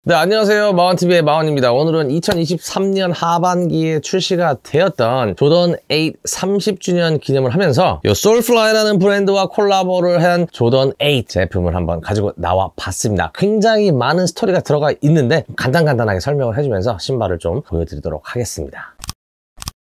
네, 안녕하세요. 마원TV의 마원입니다. 오늘은 2023년 하반기에 출시가 되었던 조던 8 30주년 기념을 하면서 이 솔플라이라는 브랜드와 콜라보를 한 조던 8 제품을 한번 가지고 나와 봤습니다. 굉장히 많은 스토리가 들어가 있는데 간단하게 설명을 해주면서 신발을 좀 보여드리도록 하겠습니다.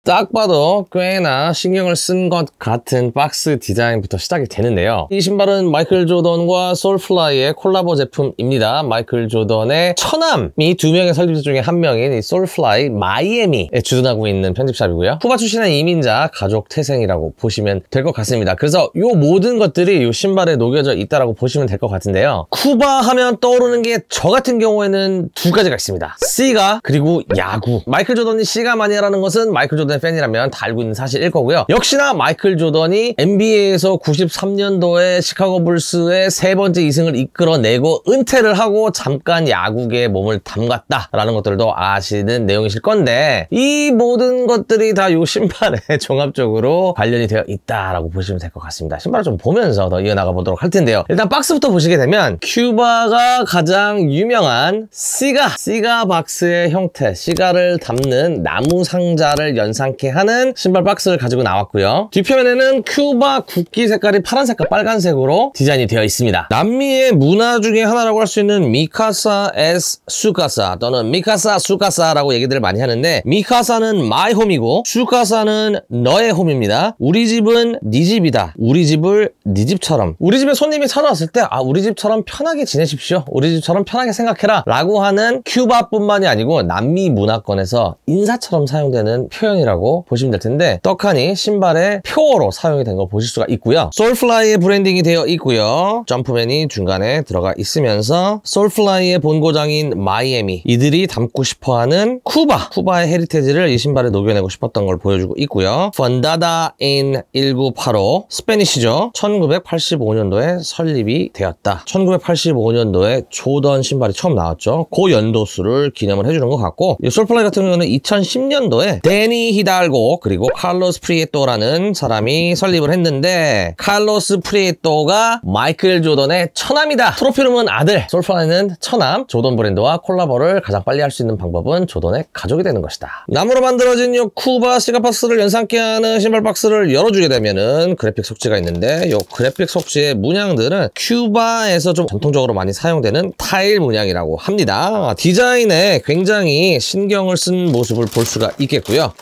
딱 봐도 꽤나 신경을 쓴 것 같은 박스 디자인부터 시작이 되는데요. 이 신발은 마이클 조던과 솔플라이의 콜라보 제품입니다. 마이클 조던의 처남이 두 명의 설립자 중에 한 명인 이 솔플라이 마이애미에 주둔하고 있는 편집샵이고요. 쿠바 출신의 이민자 가족 태생이라고 보시면 될 것 같습니다. 그래서 이 모든 것들이 이 신발에 녹여져 있다고 보시면 될 것 같은데요. 쿠바 하면 떠오르는 게 저 같은 경우에는 두 가지가 있습니다. 시가 그리고 야구. 마이클 조던이 시가 마니아라는 것은 마이클 조던 팬이라면 다 알고 있는 사실일 거고요. 역시나 마이클 조던이 NBA에서 93년도에 시카고 불스의 세 번째 2승을 이끌어내고 은퇴를 하고 잠깐 야구계에 몸을 담갔다라는 것들도 아시는 내용이실 건데 이 모든 것들이 다 이 신발에 종합적으로 관련이 되어 있다라고 보시면 될 것 같습니다. 신발을 좀 보면서 더 이어나가 보도록 할 텐데요. 일단 박스부터 보시게 되면 큐바가 가장 유명한 시가 박스의 형태, 시가를 담는 나무 상자를 연상케 하는 신발 박스를 가지고 나왔고요. 뒤편에는 큐바 국기 색깔이 파란색과 빨간색으로 디자인이 되어 있습니다. 남미의 문화 중에 하나라고 할 수 있는 미카사 에스 수카사 또는 미카사 수카사라고 얘기들을 많이 하는데 미카사는 my home이고 수카사는 너의 홈입니다. 우리 집은 네 집이다. 우리 집을 네 집처럼. 우리 집에 손님이 찾아왔을 때 우리 집처럼 편하게 지내십시오. 우리 집처럼 편하게 생각해라 라고 하는 큐바뿐만이 아니고 남미 문화권에서 인사처럼 사용되는 표현이라고 보시면 될 텐데 떡하니 신발의 표어로 사용이 된 걸 보실 수가 있고요. 솔플라이의 브랜딩이 되어 있고요. 점프맨이 중간에 들어가 있으면서 솔플라이의 본고장인 마이애미, 이들이 담고 싶어하는 쿠바의 헤리테지를 이 신발에 녹여내고 싶었던 걸 보여주고 있고요. 펀다다 인 1985 스페니시죠. 1985년도에 설립이 되었다. 1985년도에 조던 신발이 처음 나왔죠. 그 연도수를 기념을 해주는 것 같고 이 솔플라이 같은 경우는 2010년도에 데니 히달고 그리고 칼로스 프리에토라는 사람이 설립을 했는데 칼로스 프리에토가 마이클 조던의 처남이다. 트로피룸은 아들, 솔플라이는 처남. 조던 브랜드와 콜라보를 가장 빨리 할 수 있는 방법은 조던의 가족이 되는 것이다. 나무로 만들어진 이 쿠바 시가 박스를 연상케 하는 신발 박스를 열어주게 되면은 그래픽 속지가 있는데 이 그래픽 속지의 문양들은 큐바에서 좀 전통적으로 많이 사용되는 타일 문양이라고 합니다. 디자인에 굉장히 신경을 쓴 모습을 볼 수가 있겠고요.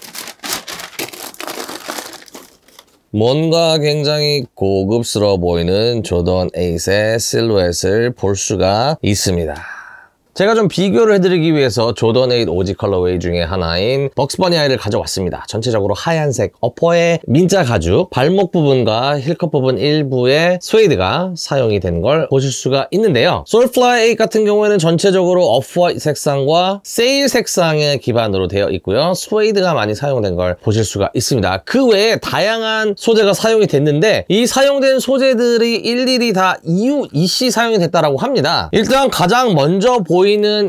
뭔가 굉장히 고급스러워 보이는 조던 8의 실루엣을 볼 수가 있습니다. 제가 좀 비교를 해드리기 위해서 조던 8 오지 컬러웨이 중에 하나인 벅스버니 아이를 가져왔습니다. 전체적으로 하얀색 어퍼의 민자 가죽, 발목 부분과 힐컵 부분 일부에 스웨이드가 사용이 된 걸 보실 수가 있는데요. 솔플라이 8 같은 경우에는 전체적으로 오프화이트 색상과 세일 색상의 기반으로 되어 있고요. 스웨이드가 많이 사용된 걸 보실 수가 있습니다. 그 외에 다양한 소재가 사용이 됐는데 이 사용된 소재들이 일일이 다 EC 사용이 됐다고 합니다. 일단 가장 먼저 보이는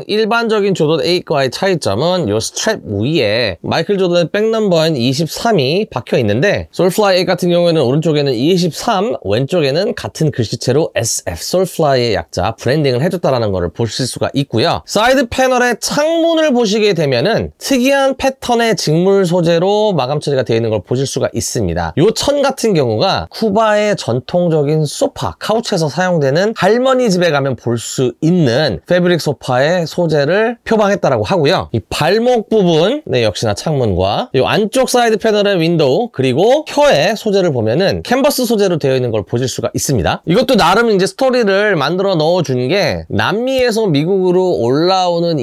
일반적인 조던 8과의 차이점은 이 스트랩 위에 마이클 조던의 백넘버인 23이 박혀 있는데 솔플라이 8 같은 경우에는 오른쪽에는 23, 왼쪽에는 같은 글씨체로 SF 솔플라이의 약자 브랜딩을 해줬다는 것을 보실 수가 있고요. 사이드 패널의 창문을 보시게 되면은 특이한 패턴의 직물 소재로 마감 처리가 되어 있는 걸 보실 수가 있습니다. 이 천 같은 경우가 쿠바의 전통적인 소파, 카우치에서 사용되는 할머니 집에 가면 볼 수 있는 패브릭 소파의 소재를 표방했다라고 하고요. 이 발목 부분, 역시나 창문과 이 안쪽 사이드 패널의 윈도우 그리고 혀의 소재를 보면은 캔버스 소재로 되어 있는 걸 보실 수가 있습니다. 이것도 나름 이제 스토리를 만들어 넣어준 게 남미에서 미국으로 올라오는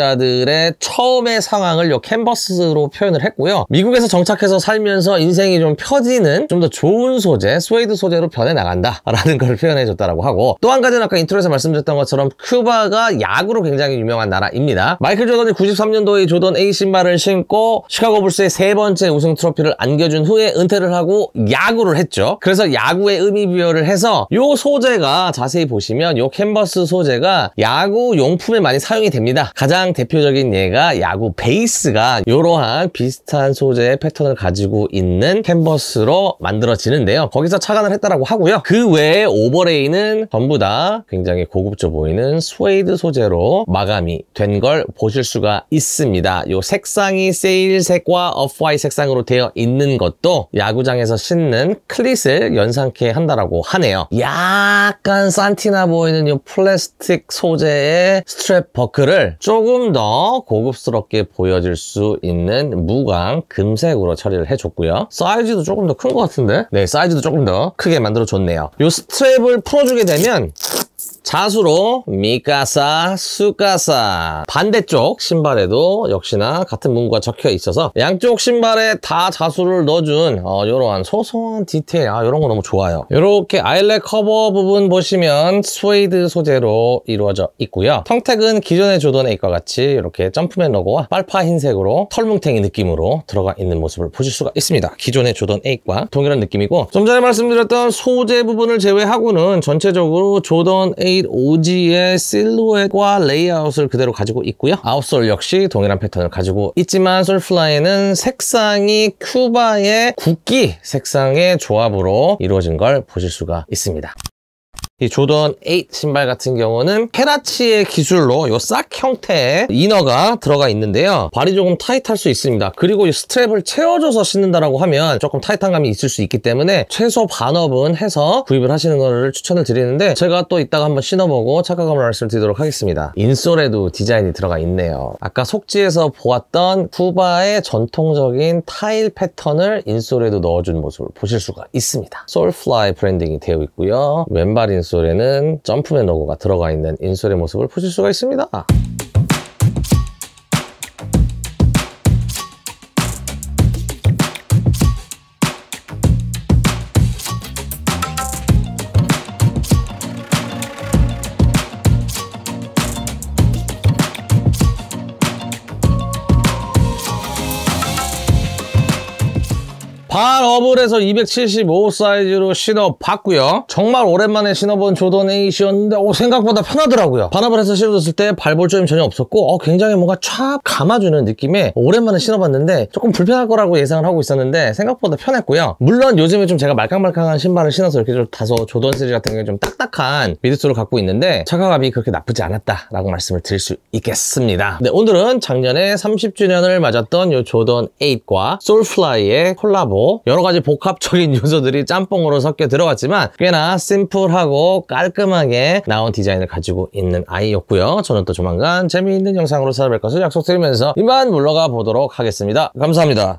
이민자들의 처음의 상황을 이 캔버스로 표현을 했고요. 미국에서 정착해서 살면서 인생이 좀 펴지는 좀 더 좋은 소재, 스웨이드 소재로 변해 나간다라는 걸 표현해 줬다라고 하고 또 한 가지는 아까 인트로에서 말씀드렸던 것처럼 큐바가 야구로 굉장히 유명한 나라입니다. 마이클 조던이 93년도에 조던 8 신발을 신고 시카고 불스의 세 번째 우승 트로피를 안겨준 후에 은퇴를 하고 야구를 했죠. 그래서 야구에 의미부여를 해서 이 소재가 자세히 보시면 이 캔버스 소재가 야구 용품에 많이 사용이 됩니다. 가장 대표적인 예가 야구 베이스가 이러한 비슷한 소재의 패턴을 가지고 있는 캔버스로 만들어지는데요. 거기서 착안을 했다라고 하고요. 그 외에 오버레이는 전부 다 굉장히 고급져 보이는 스웨이드 소재로 상태로 마감이 된 걸 보실 수가 있습니다. 요 색상이 세일색과 오프화이트 색상으로 되어 있는 것도 야구장에서 신는 클릿을 연상케 한다라고 하네요. 약간 산티나 보이는 이 플라스틱 소재의 스트랩 버클을 조금 더 고급스럽게 보여줄 수 있는 무광 금색으로 처리를 해줬고요. 사이즈도 조금 더 큰 것 같은데? 네, 사이즈도 조금 더 크게 만들어줬네요. 이 스트랩을 풀어주게 되면 자수로 미카사, 수카사. 반대쪽 신발에도 역시나 같은 문구가 적혀 있어서 양쪽 신발에 다 자수를 넣어준 이러한 소소한 디테일, 이런 거 너무 좋아요. 이렇게 아일렛 커버 부분 보시면 스웨이드 소재로 이루어져 있고요. 텅택은 기존의 조던 8과 같이 이렇게 점프맨 로고와 빨파 흰색으로 털뭉탱이 느낌으로 들어가 있는 모습을 보실 수가 있습니다. 기존의 조던 8과 동일한 느낌이고, 좀 전에 말씀드렸던 소재 부분을 제외하고는 전체적으로 조던 8 OG의 실루엣과 레이아웃을 그대로 가지고 있고요. 아웃솔 역시 동일한 패턴을 가지고 있지만 솔플라이는 색상이 큐바의 국기 색상의 조합으로 이루어진 걸 보실 수가 있습니다. 이 조던 8 신발 같은 경우는 페라치의 기술로 요 싹 형태의 이너가 들어가 있는데요. 발이 조금 타이트할 수 있습니다. 그리고 이 스트랩을 채워줘서 신는다라고 하면 조금 타이트한 감이 있을 수 있기 때문에 최소 반업은 해서 구입을 하시는 거를 추천을 드리는데, 제가 또 이따가 한번 신어보고 착화감을 말씀드리도록 하겠습니다. 인솔에도 디자인이 들어가 있네요. 아까 속지에서 보았던 쿠바의 전통적인 타일 패턴을 인솔에도 넣어준 모습을 보실 수가 있습니다. 솔플라이 브랜딩이 되어 있고요. 왼발 인솔에는 점프맨 로고가 들어가 있는 인솔의 모습을 보실 수가 있습니다. 반업을 해서 275 사이즈로 신어봤고요. 정말 오랜만에 신어본 조던 8이었는데 생각보다 편하더라고요. 반업을 해서 신어줬을 때 발볼점이 전혀 없었고 굉장히 뭔가 촥 감아주는 느낌에 오랜만에 신어봤는데 조금 불편할 거라고 예상을 하고 있었는데 생각보다 편했고요. 물론 요즘에 좀 제가 말캉말캉한 신발을 신어서 이렇게 좀 다소 조던 시리즈 같은 게 좀 딱딱한 미드솔을 갖고 있는데 착화감이 그렇게 나쁘지 않았다라고 말씀을 드릴 수 있겠습니다. 네, 오늘은 작년에 30주년을 맞았던 이 조던 8과 솔플라이의 콜라보, 여러 가지 복합적인 요소들이 짬뽕으로 섞여 들어갔지만 꽤나 심플하고 깔끔하게 나온 디자인을 가지고 있는 아이였고요. 저는 또 조만간 재미있는 영상으로 찾아뵐 것을 약속드리면서 이만 물러가 보도록 하겠습니다. 감사합니다.